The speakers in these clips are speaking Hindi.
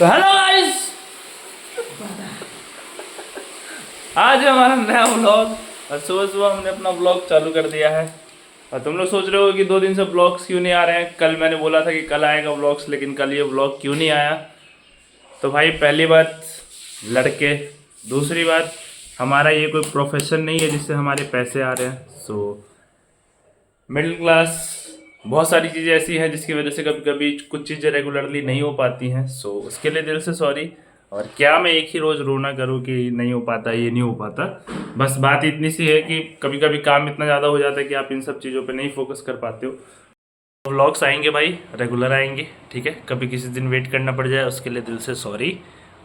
तो हेलो गाइस, आज है हमारा नया व्लॉग। और सुबह सुबह हमने अपना व्लॉग चालू कर दिया है। और तुम लोग सोच रहे हो कि 2 दिन से व्लॉग्स क्यों नहीं आ रहे हैं। कल मैंने बोला था कि कल आएगा व्लॉग्स, लेकिन कल ये व्लॉग क्यों नहीं आया। तो भाई पहली बात लड़के, दूसरी बात हमारा ये कोई प्रोफेशन नहीं है जिससे हमारे पैसे आ रहे हैं। सो मिडिल क्लास, बहुत सारी चीज़ें ऐसी हैं जिसकी वजह से कभी कभी कुछ चीज़ें रेगुलरली नहीं हो पाती हैं। सो उसके लिए दिल से सॉरी। और क्या मैं एक ही रोज़ रोना करूँ कि नहीं हो पाता, ये नहीं हो पाता। बस बात इतनी सी है कि कभी कभी काम इतना ज़्यादा हो जाता है कि आप इन सब चीज़ों पे नहीं फोकस कर पाते हो। व्लॉग्स आएंगे भाई, रेगुलर आएंगे, ठीक है। कभी किसी दिन वेट करना पड़ जाए उसके लिए दिल से सॉरी।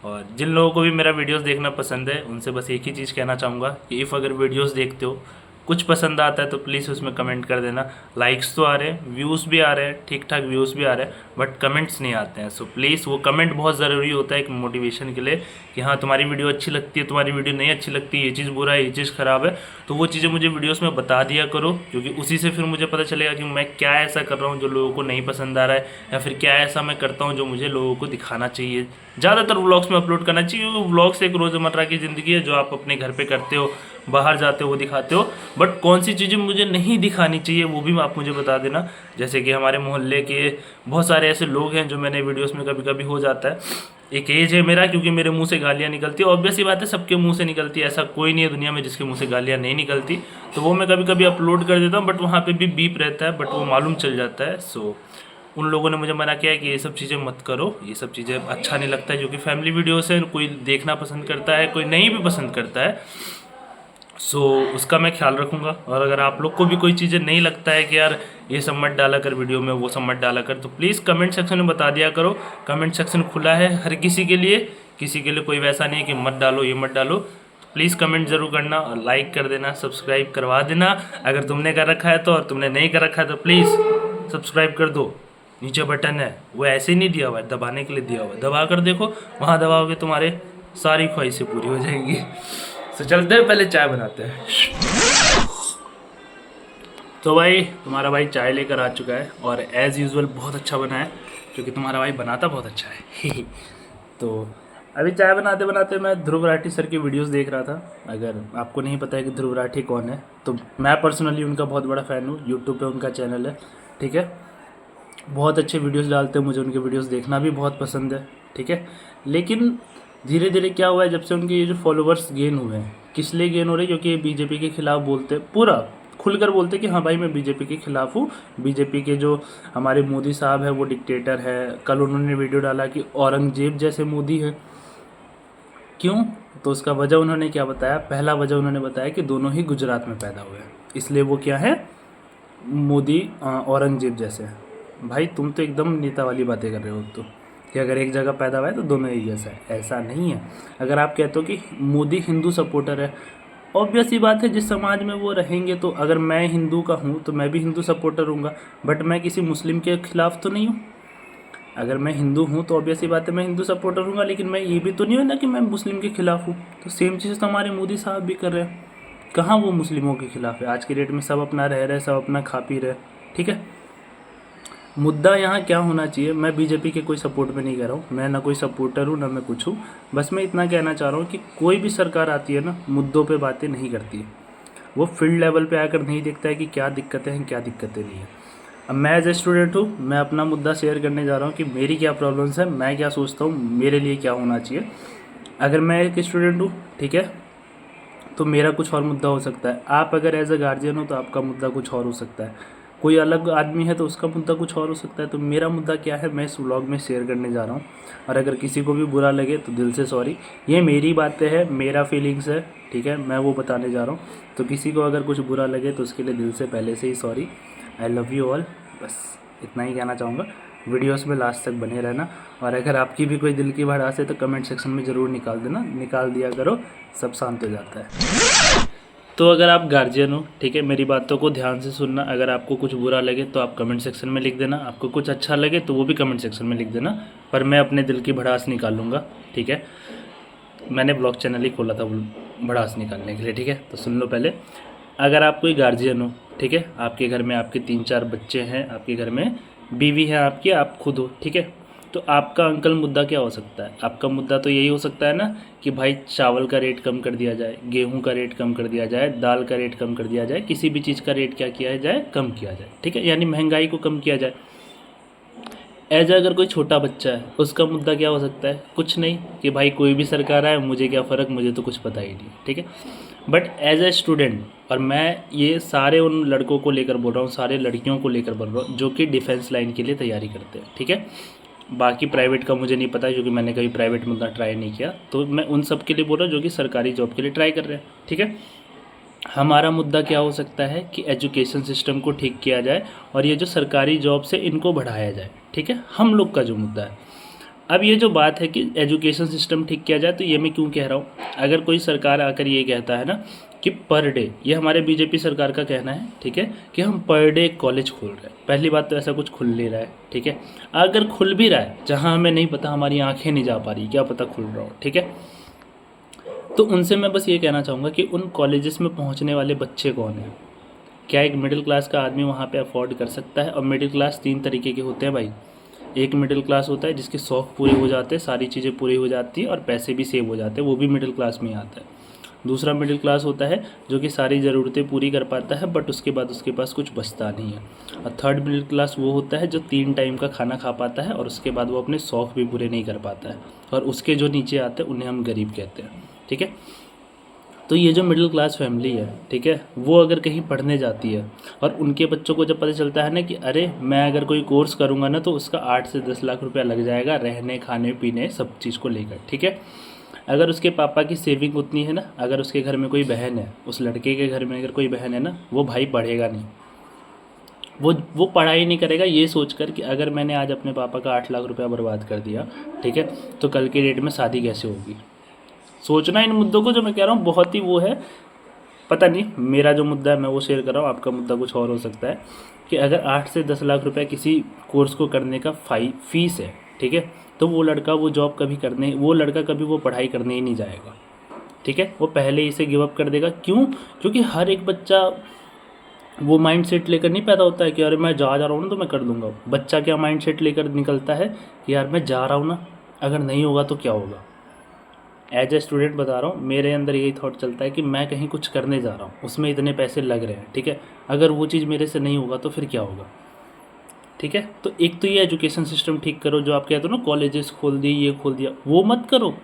और जिन लोगों को भी मेरा वीडियोस देखना पसंद है उनसे बस एक ही चीज़ कहना चाहूँगा कि इफ़ अगर वीडियोस देखते हो, कुछ पसंद आता है तो प्लीज़ उसमें कमेंट कर देना। लाइक्स तो आ रहे हैं, व्यूज़ भी आ रहे हैं, ठीक ठाक व्यूज़ भी आ रहे हैं, बट कमेंट्स नहीं आते हैं। सो प्लीज़ वो कमेंट बहुत ज़रूरी होता है एक मोटिवेशन के लिए कि हाँ तुम्हारी वीडियो अच्छी लगती है, तुम्हारी वीडियो नहीं अच्छी लगती, ये चीज़ बुरा है, ये चीज़ ख़राब है। तो वो चीज़ें मुझे वीडियोस में बता दिया करो, क्योंकि उसी से फिर मुझे पता चलेगा कि मैं क्या ऐसा कर रहा हूँ जो लोगों को नहीं पसंद आ रहा है, या फिर क्या ऐसा मैं करता हूँ जो मुझे लोगों को दिखाना चाहिए। ज़्यादातर व्लॉग्स में अपलोड करना चाहिए, क्योंकि व्लॉग्स एक रोज़मर्रा की ज़िंदगी है जो आप अपने घर पे करते हो, बाहर जाते हो वो दिखाते हो। बट कौन सी चीज़ें मुझे नहीं दिखानी चाहिए वो भी आप मुझे बता देना। जैसे कि हमारे मोहल्ले के बहुत सारे ऐसे लोग हैं जो मैंने वीडियोस में कभी कभी हो जाता है। एक एज है मेरा, क्योंकि मेरे मुंह से गालियाँ निकलती है, ऑब्वियस ही बात है सबके मुंह से निकलती है, ऐसा कोई नहीं है दुनिया में जिसके मुंह से गालियाँ नहीं निकलती। तो वो मैं कभी कभी अपलोड कर देता हूँ, बट वहाँ पे भी बीप रहता है, बट वो मालूम चल जाता है। सो उन लोगों ने मुझे मना किया है कि ये सब चीज़ें मत करो, ये सब चीज़ें अच्छा नहीं लगता है, जो कि फैमिली वीडियोस है, कोई देखना पसंद करता है, कोई नहीं भी पसंद करता है। सो उसका मैं ख्याल रखूँगा। और अगर आप लोग को भी कोई चीज़ें नहीं लगता है कि यार ये सब मत डाला कर वीडियो में, वो सब मत डाला कर, तो प्लीज़ कमेंट सेक्शन में बता दिया करो। कमेंट सेक्शन खुला है हर किसी के लिए, किसी के लिए कोई वैसा नहीं है कि मत डालो ये मत डालो। प्लीज़ कमेंट ज़रूर करना और लाइक कर देना, सब्सक्राइब करवा देना अगर तुमने कर रखा है तो, और तुमने नहीं कर रखा है तो प्लीज़ सब्सक्राइब कर दो। नीचे बटन है, वो ऐसे ही नहीं दिया हुआ है, दबाने के लिए दिया हुआ है, दबा कर देखो, वहाँ दबाओगे तुम्हारे सारी ख्वाहिशें पूरी हो जाएंगी। तो चलते हैं, पहले चाय बनाते हैं। तो भाई तुम्हारा भाई चाय लेकर आ चुका है, और एज़ यूजुअल बहुत अच्छा बना है, क्योंकि तुम्हारा भाई बनाता बहुत अच्छा है। तो अभी चाय बनाते बनाते मैं ध्रुव राठी सर की वीडियोस देख रहा था। अगर आपको नहीं पता है कि ध्रुव राठी कौन है, तो मैं पर्सनली उनका बहुत बड़ा फ़ैन हूँ। यूट्यूब पे उनका चैनल है, ठीक है। बहुत अच्छे वीडियोस डालते हैं, मुझे उनके वीडियोस देखना भी बहुत पसंद है, ठीक है। लेकिन धीरे धीरे क्या हुआ है, जब से उनके ये जो फॉलोअर्स गेन हुए हैं, किस लिए गेन हो रहे हैं, क्योंकि ये बीजेपी के खिलाफ बोलते हैं, पूरा खुलकर बोलते हैं कि हाँ भाई मैं बीजेपी के खिलाफ हूँ, बीजेपी के जो हमारे मोदी साहब है वो डिक्टेटर है। कल उन्होंने वीडियो डाला कि औरंगजेब जैसे मोदी है। क्यों? तो उसका वजह उन्होंने क्या बताया, पहला वजह उन्होंने बताया कि दोनों ही गुजरात में पैदा हुए हैं, इसलिए वो क्या है, मोदी औरंगजेब जैसे हैं। भाई तुम तो एकदम नेता वाली बातें कर रहे हो, तो कि अगर एक जगह पैदा हुआ है तो दोनों एक जैसा है, ऐसा नहीं है। अगर आप कहते हो कि मोदी हिंदू सपोर्टर है, ऑब्वियस ही बात है जिस समाज में वो रहेंगे, तो अगर मैं हिंदू का हूँ तो मैं भी हिंदू सपोर्टर हूँगा, बट मैं किसी मुस्लिम के खिलाफ तो नहीं हूँ। अगर मैं हिंदू हूँ तो ऑब्वियस ही बात है मैं हिंदू सपोर्टर हूँगा, लेकिन मैं ये भी तो नहीं हूँ ना कि मैं मुस्लिम के खिलाफ हूँ। तो सेम चीज़ तो हमारे मोदी साहब भी कर रहे हैं। कहाँ वो मुस्लिमों के खिलाफ है? आज के डेट में सब अपना रह रहे, सब अपना खा पी रहे, ठीक है। मुद्दा यहाँ क्या होना चाहिए, मैं बीजेपी के कोई सपोर्ट में नहीं कर रहा हूँ, मैं ना कोई सपोर्टर हूँ ना मैं कुछ हूँ। बस मैं इतना कहना चाह रहा हूँ कि कोई भी सरकार आती है ना, मुद्दों पे बातें नहीं करती है। वो फील्ड लेवल पे आकर नहीं देखता है कि क्या दिक्कतें हैं क्या दिक्कतें नहीं है। अब मैं एज ए स्टूडेंट हूँ, मैं अपना मुद्दा शेयर करने जा रहा हूँ कि मेरी क्या प्रॉब्लम्स है, मैं क्या सोचता हूँ, मेरे लिए क्या होना चाहिए। अगर मैं एक स्टूडेंट हूँ, ठीक है, तो मेरा कुछ और मुद्दा हो सकता है। आप अगर एज ए गार्जियन हो तो आपका मुद्दा कुछ और हो सकता है। कोई अलग आदमी है तो उसका मुद्दा कुछ और हो सकता है। तो मेरा मुद्दा क्या है, मैं इस व्लॉग में शेयर करने जा रहा हूँ। और अगर किसी को भी बुरा लगे तो दिल से सॉरी, ये मेरी बातें हैं, मेरा फीलिंग्स है, ठीक है, मैं वो बताने जा रहा हूँ। तो किसी को अगर कुछ बुरा लगे तो उसके लिए दिल से पहले से ही sorry. I love you all, बस इतना ही कहना चाहूँगा। वीडियोस में लास्ट तक बने रहना, और अगर आपकी भी कोई दिल की भड़ास है तो कमेंट सेक्शन में ज़रूर निकाल देना, निकाल दिया करो, सब शांत हो जाता है। तो अगर आप गार्जियन हो, ठीक है, मेरी बातों को ध्यान से सुनना। अगर आपको कुछ बुरा लगे तो आप कमेंट सेक्शन में लिख देना, आपको कुछ अच्छा लगे तो वो भी कमेंट सेक्शन में लिख देना, पर मैं अपने दिल की भड़ास निकालूंगा, ठीक है। मैंने ब्लॉग चैनल ही खोला था भड़ास निकालने के लिए, ठीक है। तो सुन लो पहले, अगर आप कोई गार्जियन हो, ठीक है, आपके घर में आपके 3-4 बच्चे हैं, आपके घर में बीवी है आपकी, आप खुद हो, ठीक है, तो आपका अंकल मुद्दा क्या हो सकता है? आपका मुद्दा तो यही हो सकता है ना कि भाई चावल का रेट कम कर दिया जाए, गेहूं का रेट कम कर दिया जाए, दाल का रेट कम कर दिया जाए, किसी भी चीज़ का रेट क्या किया जाए, कम किया जाए, ठीक है, यानी महंगाई को कम किया जाए। एज अगर कोई छोटा बच्चा है उसका मुद्दा क्या हो सकता है? कुछ नहीं, कि भाई कोई भी सरकार आए मुझे क्या फ़र्क, मुझे तो कुछ पता ही नहीं, ठीक है। बट एज ए स्टूडेंट, और मैं ये सारे उन लड़कों को लेकर बोल रहा हूँ, सारे लड़कियों को लेकर बोल रहा हूँ जो कि डिफेंस लाइन के लिए तैयारी करते हैं, ठीक है। बाकी प्राइवेट का मुझे नहीं पता क्योंकि मैंने कभी प्राइवेट मुद्दा ट्राई नहीं किया, तो मैं उन सब के लिए बोल रहा हूँ जो कि सरकारी जॉब के लिए ट्राई कर रहे हैं, ठीक है। हमारा मुद्दा क्या हो सकता है कि एजुकेशन सिस्टम को ठीक किया जाए और ये जो सरकारी जॉब से इनको बढ़ाया जाए, ठीक है, हम लोग का जो मुद्दा है। अब ये जो बात है कि एजुकेशन सिस्टम ठीक किया जाए, तो ये मैं क्यों कह रहा हूँ? अगर कोई सरकार आकर ये कहता है ना कि पर डे, ये हमारे बीजेपी सरकार का कहना है, ठीक है, कि हम पर डे कॉलेज खोल रहे हैं। पहली बात तो ऐसा कुछ खुल नहीं रहा है, ठीक है। अगर खुल भी रहा है जहाँ हमें नहीं पता, हमारी आंखें नहीं जा पा रही, क्या पता खुल रहा हो, ठीक है। तो उनसे मैं बस ये कहना चाहूँगा कि उन कॉलेजेस में पहुँचने वाले बच्चे कौन हैं? क्या एक मिडिल क्लास का आदमी वहाँ पे अफोर्ड कर सकता है? और मिडिल क्लास 3 तरीके के होते हैं भाई। एक मिडिल क्लास होता है जिसके शौक़ पूरे हो जाते हैं, सारी चीज़ें पूरी हो जाती हैं और पैसे भी सेव हो जाते हैं, वो भी मिडिल क्लास में ही आता है। दूसरा मिडिल क्लास होता है जो कि सारी ज़रूरतें पूरी कर पाता है बट उसके बाद उसके पास कुछ बचता नहीं है। और थर्ड मिडिल क्लास वो होता है जो 3 टाइम का खाना खा पाता है और उसके बाद वो अपने शौक़ भी पूरे नहीं कर पाता है, और उसके जो नीचे आते हैं उन्हें हम गरीब कहते हैं, ठीक है। तो ये जो मिडिल क्लास फैमिली है, ठीक है, वो अगर कहीं पढ़ने जाती है और उनके बच्चों को जब पता चलता है ना कि अरे मैं अगर कोई कोर्स करूँगा ना तो उसका 8 से 10 लाख रुपया लग जाएगा, रहने खाने पीने सब चीज़ को लेकर, ठीक है। अगर उसके पापा की सेविंग उतनी है ना, अगर उसके घर में कोई बहन है, उस लड़के के घर में अगर कोई बहन है ना, वो भाई पढ़ेगा नहीं, वो पढ़ाई नहीं करेगा ये सोचकर कि अगर मैंने आज अपने पापा का 8 लाख रुपया बर्बाद कर दिया, ठीक है, तो कल के डेट में शादी कैसे होगी। सोचना इन मुद्दों को, जो मैं कह रहा हूँ बहुत ही वो है। पता नहीं, मेरा जो मुद्दा है मैं वो शेयर कर रहा हूँ, आपका मुद्दा कुछ और हो सकता है कि अगर 8 से 10 लाख रुपए किसी कोर्स को करने का फीस है, ठीक है, तो वो लड़का वो लड़का कभी वो पढ़ाई करने ही नहीं जाएगा, ठीक है। वो पहले ही से गिव अप कर देगा। क्यों? क्योंकि हर एक बच्चा वो माइंड सेट लेकर नहीं पैदा होता है कि अरे मैं जा रहा हूँ ना तो मैं कर दूंगा। बच्चा क्या माइंड सेट लेकर निकलता है कि यार मैं जा रहा हूँ ना, अगर नहीं होगा तो क्या होगा। एज ए स्टूडेंट बता रहा हूँ, मेरे अंदर यही थॉट चलता है कि मैं कहीं कुछ करने जा रहा हूँ, उसमें इतने पैसे लग रहे हैं, ठीक है, अगर वो चीज़ मेरे से नहीं होगा तो फिर क्या होगा, ठीक है। तो एक तो ये एजुकेशन सिस्टम ठीक करो, जो आप कहते हो ना कॉलेजेस खोल दिए, ये खोल दिया, वो मत करो।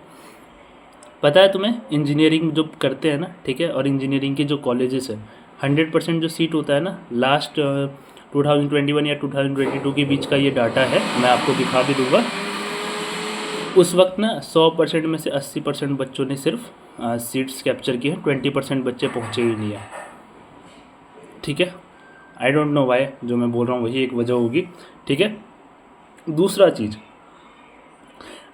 पता है तुम्हें, इंजीनियरिंग जो करते हैं ना, ठीक है, और इंजीनियरिंग के जो कॉलेजेस है, 100% जो सीट होता है ना, लास्ट 2021 या 2022 के बीच का ये डाटा है, मैं आपको दिखा भी दूंगा। उस वक्त ना 100% में से 80% बच्चों ने सिर्फ सीट्स कैप्चर की हैं, 20% बच्चे पहुँचे ही नहीं है, ठीक है। आई डोंट नो वाई, जो मैं बोल रहा हूँ वही एक वजह होगी, ठीक है। दूसरा चीज़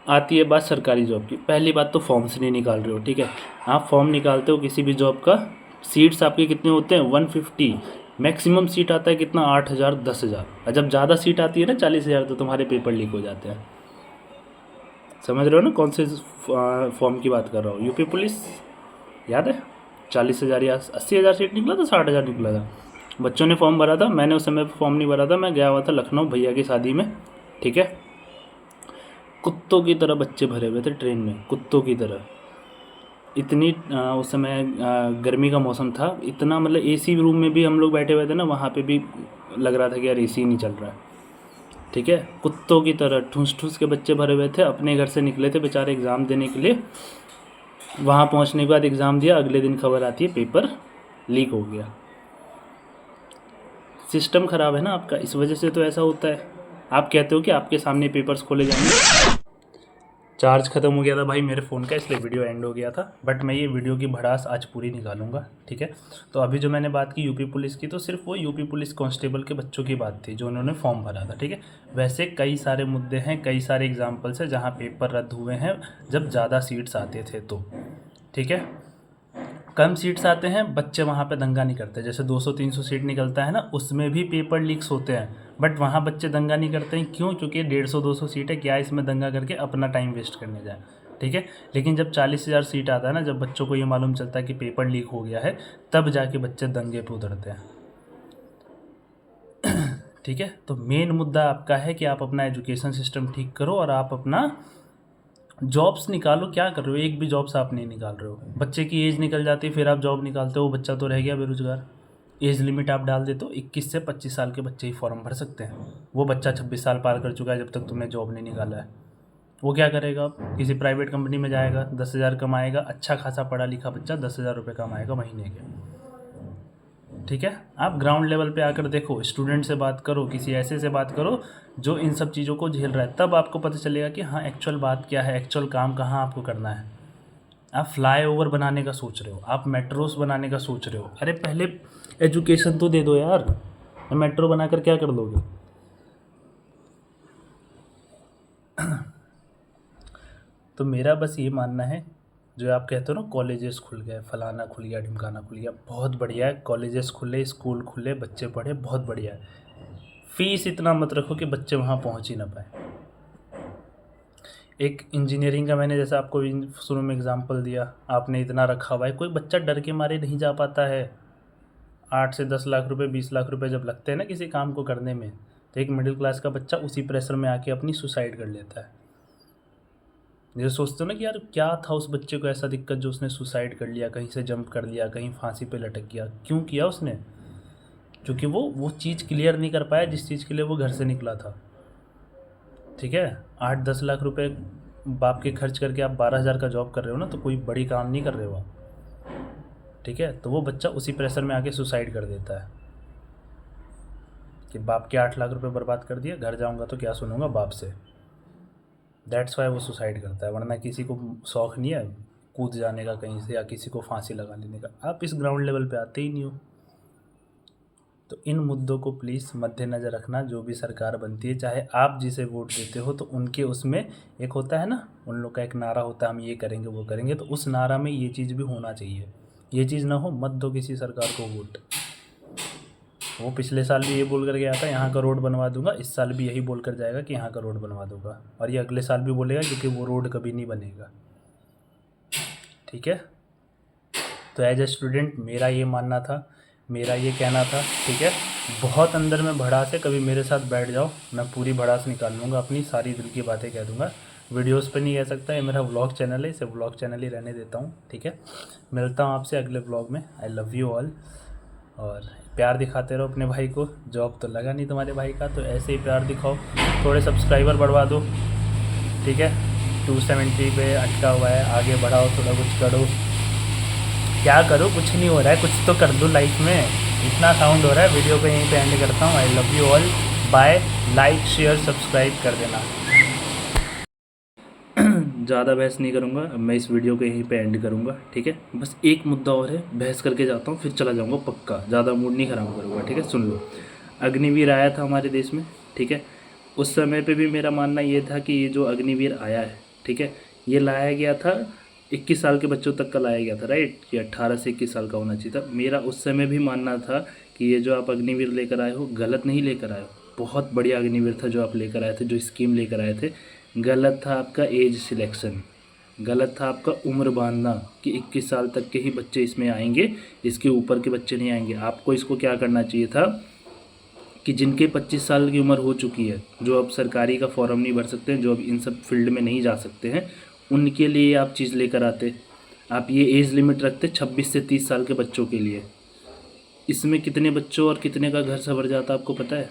आती है बात सरकारी जॉब की। पहली बात तो फॉर्म्स नहीं निकाल रहे हो, ठीक है। आप फॉर्म निकालते हो किसी भी जॉब का, सीट्स आपके कितने होते हैं 150, मैक्सिमम सीट आता है कितना 8,000 10,000, और जब ज़्यादा सीट आती है ना 40,000 तो तुम्हारे पेपर लीक हो जाते हैं। समझ रहे हो ना कौन से फॉर्म की बात कर रहा हूँ? यूपी पुलिस, याद है 40,000 या 80,000 सीट निकला था, 60,000 निकला था। बच्चों ने फॉर्म भरा था, मैंने उस समय फॉर्म नहीं भरा था, मैं गया हुआ था लखनऊ भैया की शादी में, ठीक है। कुत्तों की तरह बच्चे भरे हुए थे ट्रेन में, कुत्तों की तरह। इतनी उस समय गर्मी का मौसम था, इतना मतलब एसी रूम में भी हम लोग बैठे हुए थे ना, वहाँ पे भी लग रहा था कि यार एसी नहीं चल रहा है, ठीक है। कुत्तों की तरह ठूस ठूस के बच्चे भरे हुए थे। अपने घर से निकले थे बेचारे एग्ज़ाम देने के लिए, वहाँ पहुँचने के बाद एग्ज़ाम दिया, अगले दिन खबर आती है पेपर लीक हो गया। सिस्टम ख़राब है ना आपका, इस वजह से तो ऐसा होता है। आप कहते हो कि आपके सामने पेपर्स खोले जाएंगे। चार्ज ख़त्म हो गया था भाई मेरे फ़ोन का, इसलिए वीडियो एंड हो गया था, बट मैं ये वीडियो की भड़ास आज पूरी निकालूंगा, ठीक है। तो अभी जो मैंने बात की यूपी पुलिस की, तो सिर्फ वो यूपी पुलिस कांस्टेबल के बच्चों की बात थी जो उन्होंने फॉर्म भरा था, ठीक है। वैसे कई सारे मुद्दे हैं, कई सारे एग्जाम्पल्स हैं जहाँ पेपर रद्द हुए हैं जब ज़्यादा सीट्स आते थे तो, ठीक है। कम सीट्स आते हैं, बच्चे वहाँ पे दंगा नहीं करते। जैसे 200-300 सीट निकलता है ना, उसमें भी पेपर लीक्स होते हैं, बट वहाँ बच्चे दंगा नहीं करते हैं। क्यों? क्योंकि 150-200 सीट है, क्या इसमें दंगा करके अपना टाइम वेस्ट करने जाए, ठीक है। लेकिन जब 40,000 सीट आता है ना, जब बच्चों को ये मालूम चलता है कि पेपर लीक हो गया है, तब जाके बच्चे दंगे पे उतरते हैं। ठीक है। तो मेन मुद्दा आपका है कि आप अपना एजुकेशन सिस्टम ठीक करो और आप अपना जॉब्स निकालो। क्या कर रहे हो, एक भी जॉब्स आप नहीं निकाल रहे हो। बच्चे की एज निकल जाती है फिर आप जॉब निकालते हो, वो बच्चा तो रह गया बेरोजगार। एज लिमिट आप डाल देते हो, 21 से 25 साल के बच्चे ही फॉर्म भर सकते हैं। वो बच्चा 26 साल पार कर चुका है जब तक तुमने जॉब नहीं निकाला है। वो क्या करेगा, अब किसी प्राइवेट कंपनी में जाएगा, 10,000 कमाएगा। अच्छा खासा पढ़ा लिखा बच्चा 10,000 रुपये कमाएगा महीने के। ठीक है। आप ग्राउंड लेवल पे आकर देखो, स्टूडेंट से बात करो, किसी ऐसे से बात करो जो इन सब चीज़ों को झेल रहा है, तब आपको पता चलेगा कि हाँ एक्चुअल बात क्या है, एक्चुअल काम कहाँ आपको करना है। आप फ्लाई ओवर बनाने का सोच रहे हो, आप मेट्रोस बनाने का सोच रहे हो। अरे पहले एजुकेशन तो दे दो यार, मेट्रो बनाकर क्या कर दोगे। तो मेरा बस ये मानना है, जो आप कहते हो ना कॉलेजेस खुल गए, फलाना खुल गया, ढिमकाना खुल गया, बहुत बढ़िया है। कॉलेजेस खुले, स्कूल खुले, बच्चे पढ़े, बहुत बढ़िया है। फीस इतना मत रखो कि बच्चे वहाँ पहुँच ही ना पाए। एक इंजीनियरिंग का मैंने जैसा आपको शुरू में एग्जांपल दिया, आपने इतना रखा हुआ है, कोई बच्चा डर के मारे नहीं जा पाता है। 8 से 10 लाख रुपए, 20 लाख रुपए जब लगते हैं ना किसी काम को करने में, तो एक मिडिल क्लास का बच्चा उसी प्रेशर में आके अपनी सुसाइड कर लेता है। जैसे सोचते हो ना कि यार क्या था उस बच्चे को ऐसा दिक्कत जो उसने सुसाइड कर लिया, कहीं से जंप कर लिया, कहीं फांसी पे लटक गया। क्यों किया उसने? क्योंकि वो चीज़ क्लियर नहीं कर पाया जिस चीज़ के लिए वो घर से निकला था। ठीक है। 8-10 लाख रुपए बाप के खर्च करके आप 12,000 का जॉब कर रहे हो ना, तो कोई बड़ी काम नहीं कर रहे हो आप। ठीक है। तो वो बच्चा उसी प्रेशर में आके सुसाइड कर देता है कि बाप के 8 लाख रुपए बर्बाद कर दिए, घर जाऊंगा तो क्या सुनूंगा बाप से। दैट्स वाई वो सुसाइड करता है। वरना किसी को शौक़ नहीं है कूद जाने का कहीं से, या किसी को फांसी लगा लेने का। आप इस ग्राउंड लेवल पे आते ही नहीं हो। तो इन मुद्दों को प्लीज़ मद्देनज़र रखना, जो भी सरकार बनती है, चाहे आप जिसे वोट देते हो, तो उनके उसमें एक होता है ना, उन लोग का एक नारा होता है, हम ये करेंगे वो करेंगे, तो उस नारा में ये चीज़ भी होना चाहिए। ये चीज़ ना हो, मत दो किसी सरकार को वोट। वो पिछले साल भी ये बोल कर गया था यहाँ का रोड बनवा दूंगा, इस साल भी यही बोल कर जाएगा कि यहाँ का रोड बनवा दूंगा, और ये अगले साल भी बोलेगा, क्योंकि वो रोड कभी नहीं बनेगा। ठीक है। तो एज ए स्टूडेंट मेरा ये मानना था, मेरा ये कहना था। ठीक है। बहुत अंदर में भड़ास है, कभी मेरे साथ बैठ जाओ, मैं पूरी भड़ास निकाल लूँगा, अपनी सारी दिल की बातें कह दूँगा। वीडियोस पे नहीं कह सकता, ये मेरा व्लॉग चैनल है, इसे व्लॉग चैनल ही रहने देता हूँ। ठीक है। मिलता हूँ आपसे अगले व्लॉग में। आई लव यू ऑल, और प्यार दिखाते रहो अपने भाई को। जॉब तो लगा नहीं तुम्हारे भाई का, तो ऐसे ही प्यार दिखाओ, थोड़े सब्सक्राइबर बढ़वा दो। ठीक है। 270 पे अटका हुआ है, आगे बढ़ाओ, थोड़ा कुछ करो। क्या करो, कुछ नहीं हो रहा है, कुछ तो कर दो लाइफ में। इतना साउंड हो रहा है, वीडियो पे यहीं पे एंड करता हूँ। I love you all, bye. Like share subscribe कर देना। ज़्यादा बहस नहीं करूँगा, अब मैं इस वीडियो को यहीं पे एंड करूँगा। ठीक है। बस एक मुद्दा और है, बहस करके जाता हूँ, फिर चला जाऊँगा पक्का, ज़्यादा मूड नहीं ख़राब करूँगा। ठीक है। सुन लो, अग्निवीर आया था हमारे देश में। ठीक है। उस समय पे भी मेरा मानना ये था कि ये जो अग्निवीर आया है, ठीक है, ये लाया गया था 21 साल के बच्चों तक का लाया गया था, राइट। ये 18 से 21 साल का होना चाहिए था। मेरा उस समय भी मानना था कि ये जो आप अग्निवीर लेकर आए हो, गलत नहीं लेकर आए हो। बहुत बढ़िया अग्निवीर था जो आप लेकर आए थे, जो स्कीम लेकर आए थे। गलत था आपका एज सिलेक्शन, गलत था आपका उम्र बांधना कि 21 साल तक के ही बच्चे इसमें आएंगे, इसके ऊपर के बच्चे नहीं आएंगे। आपको इसको क्या करना चाहिए था कि जिनके 25 साल की उम्र हो चुकी है, जो अब सरकारी का फॉर्म नहीं भर सकते हैं, जो अब इन सब फील्ड में नहीं जा सकते हैं, उनके लिए आप चीज़ लेकर आते। आप ये एज लिमिट रखते 26 से 30 साल के बच्चों के लिए। इसमें कितने बच्चों और कितने का घर संवर जाता आपको पता है?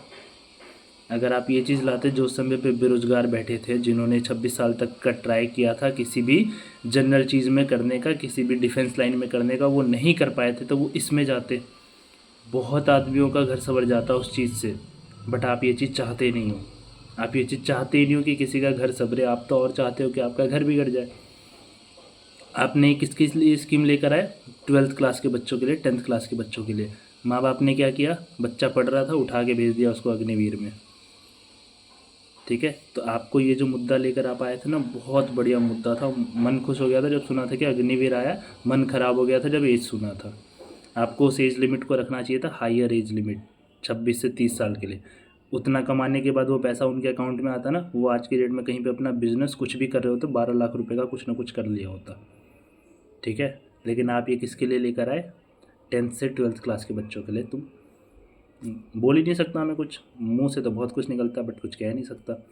अगर आप ये चीज़ लाते, जो समय पे बेरोज़गार बैठे थे, जिन्होंने 26 साल तक का ट्राई किया था किसी भी जनरल चीज़ में करने का, किसी भी डिफेंस लाइन में करने का, वो नहीं कर पाए थे, तो वो इसमें जाते। बहुत आदमियों का घर संवर जाता उस चीज़ से। बट आप ये चीज़ चाहते नहीं हो। आप ये चीज़ चाहते ही नहीं हो कि किसी का घर संवरे। आप तो और चाहते हो कि आपका घर बिगड़ जाए। आपने किसके लिए स्कीम लेकर आए? 12th क्लास के बच्चों के लिए, 10th क्लास के बच्चों के लिए। माँ बाप ने क्या किया? बच्चा पढ़ रहा था, उठा के भेज दिया उसको अग्निवीर में। ठीक है। तो आपको ये जो मुद्दा लेकर आप आए थे ना, बहुत बढ़िया मुद्दा था। मन खुश हो गया था जब सुना था कि अग्निवीर आया, मन ख़राब हो गया था जब एज सुना था। आपको उस एज लिमिट को रखना चाहिए था, हायर एज लिमिट, 26 से 30 साल के लिए। उतना कमाने के बाद वो पैसा उनके अकाउंट में आता ना, वो आज की डेट में कहीं पे अपना बिजनेस कुछ भी कर रहे हो तो 12 लाख रुपए का कुछ ना कुछ कर लिया होता। ठीक है। लेकिन आप ये किसके लिए लेकर आए? 10th से 12th क्लास के बच्चों के लिए। तुम बोल ही नहीं सकता मैं कुछ, मुंह से तो बहुत कुछ निकलता बट कुछ कह नहीं सकता।